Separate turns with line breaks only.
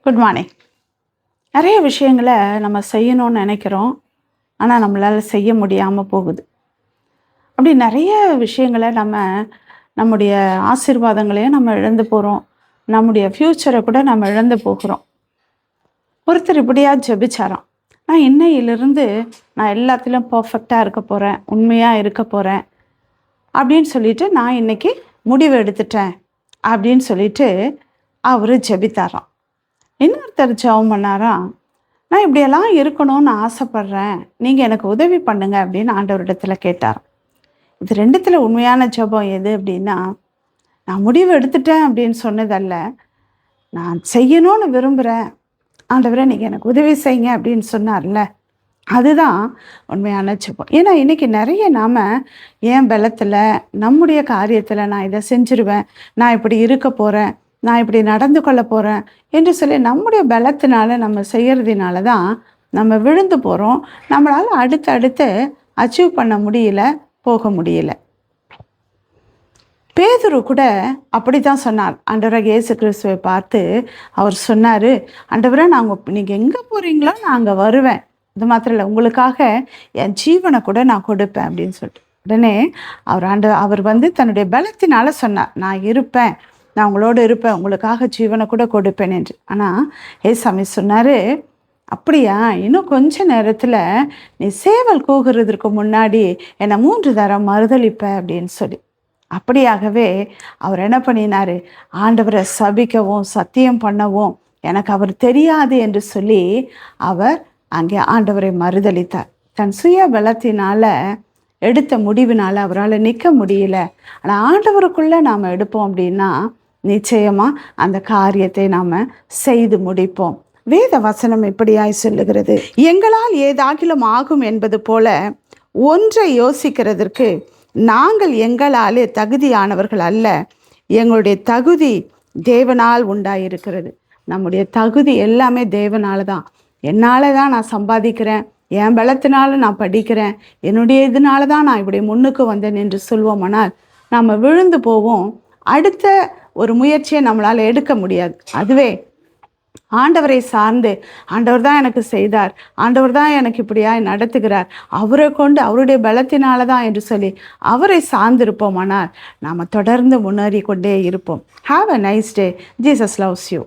Good morning. நிறைய விஷயங்களை நம்ம செய்யணும்னு நினைக்கிறோம். ஆனால் நம்மளால் செய்ய முடியாமல் போகுது. அப்படி நிறைய விஷயங்களை நம்முடைய ஆசீர்வாதங்களையும் நம்ம இழந்து போகிறோம். நம்முடைய ஃப்யூச்சரை கூட நம்ம இழந்து போகிறோம். ஒருத்தர் இப்படியா ஜெபிச்சாராம், நான் இன்னையிலிருந்து நான் எல்லாத்திலும் பர்ஃபெக்டாக இருக்க போகிறேன், உண்மையாக இருக்க போகிறேன் அப்படின்னு சொல்லிட்டு நான் இன்னைக்கு முடிவு எடுத்துட்டேன் அப்படின்னு சொல்லிட்டு அவர் ஜெபித்தாராம். இன்னொருத்தர் ஜெபம் பண்ணாராம், நான் இப்படியெல்லாம் இருக்கணும்னு ஆசைப்பட்றேன், நீங்கள் எனக்கு உதவி பண்ணுங்க அப்படின்னு ஆண்டவரிடத்துல கேட்டார். இது ரெண்டுத்தில் உண்மையான ஜெபம் எது அப்படின்னா, நான் முடிவு எடுத்துட்டேன் அப்படின்னு சொன்னதல்ல, நான் செய்யணும்னு விரும்புகிறேன், ஆண்டவரே நீங்கள் எனக்கு உதவி செய்யுங்க அப்படின்னு சொன்னார்ல, அதுதான் உண்மையான ஜெபம். ஏன்னா இன்றைக்கி நிறைய நாம் என் பலத்தில் நம்முடைய காரியத்தில் நான் இதை செஞ்சுருவேன், நான் இப்படி இருக்க போகிறேன், நான் இப்படி நடந்து கொள்ள போகிறேன் என்று சொல்லி நம்முடைய பலத்தினால நம்ம செய்கிறதுனால தான் நம்ம விழுந்து போகிறோம். நம்மளால் அடுத்தடுத்து அச்சீவ் பண்ண முடியல, போக முடியல. பேதுரு கூட அப்படி தான் சொன்னார். ஆண்டவராக இயேசு கிறிஸ்துவை பார்த்து அவர் சொன்னார், ஆண்டவரே நீங்கள் எங்கே போகிறீங்களோ நான் அங்கே வருவேன், இது மாத்திரம் இல்லை உங்களுக்காக என் ஜீவனை கூட நான் கொடுப்பேன் அப்படின்னு சொல்லிட்டு. உடனே அவர் தன்னுடைய பலத்தினால சொன்னார், நான் இருப்பேன், நான் உங்களோடு இருப்பேன், உங்களுக்காக ஜீவனை கூட கொடுப்பேன் என்று. ஆனால் ஏசாமி சொன்னார், அப்படியா, இன்னும் கொஞ்ச நேரத்தில் நீ சேவல் கூகுறதுக்கு முன்னாடி என்னை 3 தரம் மறுதளிப்ப அப்படின்னு சொல்லி. அப்படியாகவே அவர் என்ன பண்ணினார், ஆண்டவரை சபிக்கவும் சத்தியம் பண்ணவும் எனக்கு அவர் தெரியாது என்று சொல்லி அவர் அங்கே ஆண்டவரை மறுதளித்தார். தன் சுய பலத்தினால் எடுத்த முடிவினால் அவரால் நிற்க முடியல. ஆனால் ஆண்டவருக்குள்ளே நாம் எடுப்போம் அப்படின்னா நிச்சயமாக அந்த காரியத்தை நாம் செய்து முடிப்போம். வேத வசனம் இப்படியாய் சொல்லுகிறது, எங்களால் ஏதாகிலும் ஆகும் என்பது போல ஒன்றை யோசிக்கிறதற்கு நாங்கள் எங்களாலே தகுதியானவர்கள் அல்ல, எங்களுடைய தகுதி தேவனால் உண்டாயிருக்கிறது. நம்முடைய தகுதி எல்லாமே தேவனால தான். என்னால் தான் நான் சம்பாதிக்கிறேன், என் பலத்தினால நான் படிக்கிறேன், என்னுடைய இதனால தான் நான் இப்படி முன்னுக்கு வந்தேன் என்று சொல்வோமானால் நம்ம விழுந்து போவோம். அடுத்த ஒரு முயற்சியை நம்மளால் எடுக்க முடியாது. அதுவே ஆண்டவரை சார்ந்து, ஆண்டவர் தான் எனக்கு செய்தார், ஆண்டவர் தான் எனக்கு இப்படியாய் நடத்துகிறார், அவரை கொண்டு அவருடைய பலத்தினால தான் என்று சொல்லி அவரை சார்ந்திருப்போமானால் நாம் தொடர்ந்து முன்னேறி கொண்டே இருப்போம். Have a nice day. Jesus loves you.